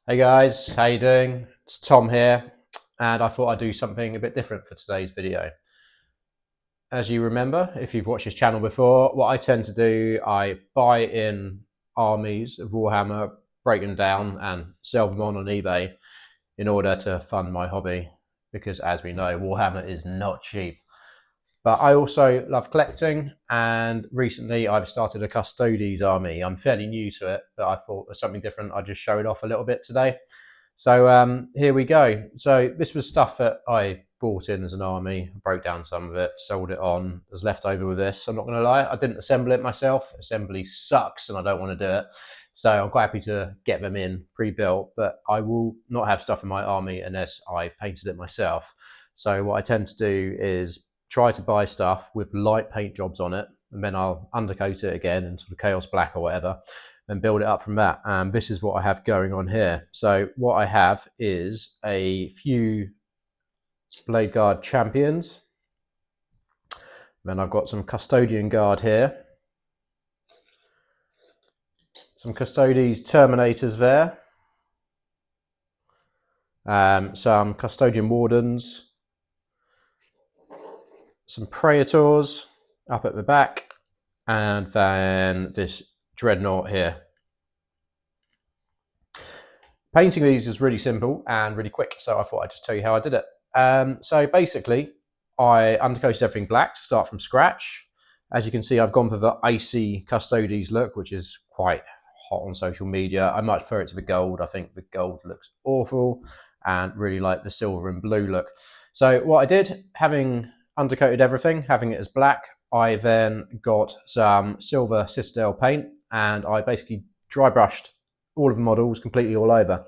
Hey guys, how you doing? It's Tom here, and I thought I'd do something a bit different for today's video. As you remember, if you've watched this channel before, what I tend to do, I buy in armies of Warhammer, break them down and sell them on eBay in order to fund my hobby, because as we know, Warhammer is not cheap. But I also love collecting, and recently I've started a Custodes army. I'm fairly new to it, but I thought there's something different. I'd just show it off a little bit today. So here we go. So this was stuff that I bought in as an army, broke down some of it, sold it on, was left over with this. I'm not going to lie, I didn't assemble it myself. Assembly sucks and I don't want to do it. So I'm quite happy to get them in pre-built, but I will not have stuff in my army unless I've painted it myself. So what I tend to do is try to buy stuff with light paint jobs on it, and then I'll undercoat it again in sort of chaos black or whatever, and build it up from that. And this is what I have going on here. So what I have is a few Blade Guard champions. Then I've got some Custodian Guard here. Some Custodes Terminators there. Some Custodian Wardens. Some Praetors up at the back. And then this Dreadnought here. Painting these is really simple and really quick, so I thought I'd just tell you how I did it. So basically, I undercoated everything black to start from scratch. As you can see, I've gone for the Icy Custodes look, which is quite hot on social media. I much prefer it to the gold. I think the gold looks awful and really like the silver and blue look. So what I did, having undercoated everything, having it as black, I then got some silver Citadel paint and I basically dry brushed all of the models completely all over,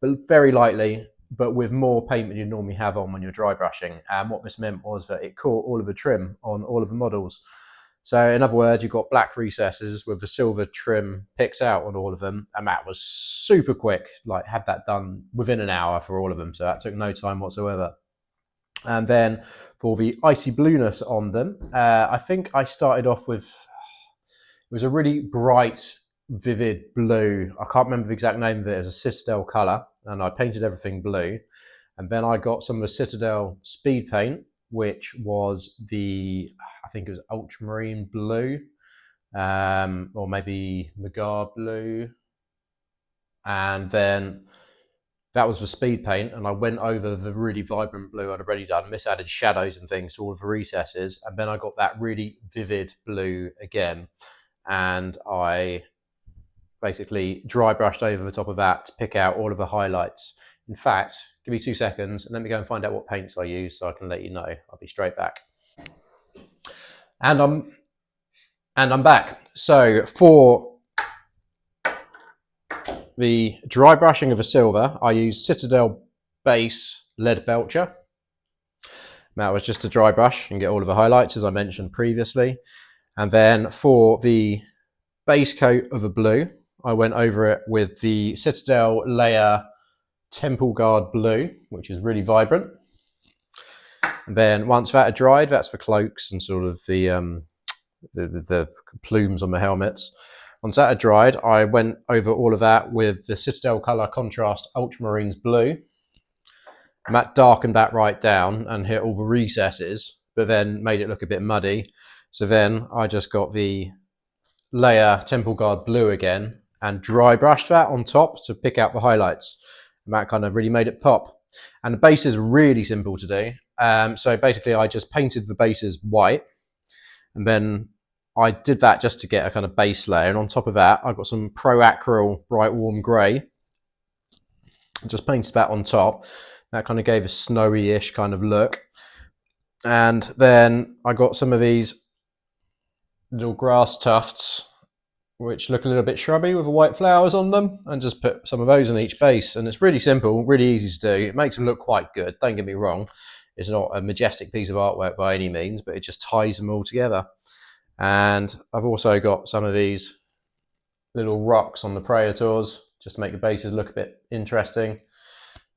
but very lightly, but with more paint than you normally have on when you're dry brushing. And what this meant was that it caught all of the trim on all of the models. So in other words, you've got black recesses with the silver trim picked out on all of them, and that was super quick. Like, had that done within an hour for all of them, so that took no time whatsoever. And then for the icy blueness on them, I think I started off with, it was a really bright, vivid blue. I can't remember the exact name of it. It was a Citadel colour, and I painted everything blue. And then I got some of the Citadel speed paint, which was the, I think it was ultramarine blue, or maybe Magar blue. And then that was the speed paint, and I went over the really vibrant blue I'd already done. This added shadows and things to all of the recesses, and then I got that really vivid blue again, and I basically dry brushed over the top of that to pick out all of the highlights. In fact, give me 2 seconds and let me go and find out what paints I use so I can let you know. I'll be straight back. And I'm back. So for the dry brushing of a silver, I used Citadel Base Lead Belcher. That was just a dry brush and get all of the highlights, as I mentioned previously. And then for the base coat of a blue, I went over it with the Citadel Layer Temple Guard Blue, which is really vibrant. And then once that had dried, that's for cloaks and sort of the plumes on the helmets. Once that had dried, I went over all of that with the Citadel Colour Contrast Ultramarines Blue. And that darkened that right down and hit all the recesses, but then made it look a bit muddy. So then I just got the Layer Temple Guard Blue again and dry brushed that on top to pick out the highlights. And that kind of really made it pop. And the base is really simple to do. So basically I just painted the bases white, and then I did that just to get a kind of base layer. And on top of that, I got some Pro Acryl Bright Warm Grey. Just painted that on top. That kind of gave a snowy-ish kind of look. And then I got some of these little grass tufts, which look a little bit shrubby with the white flowers on them, and just put some of those on each base. And it's really simple, really easy to do. It makes them look quite good, don't get me wrong. It's not a majestic piece of artwork by any means, but it just ties them all together. And I've also got some of these little rocks on the Praetors, just to make the bases look a bit interesting.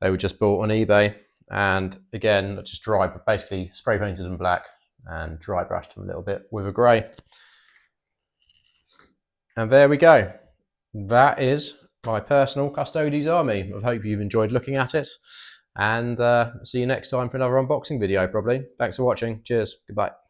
They were just bought on eBay. And again, just basically spray painted them black and dry brushed them a little bit with a grey. And there we go. That is my personal Custodes army. I hope you've enjoyed looking at it, and see you next time for another unboxing video probably. Thanks for watching. Cheers. Goodbye.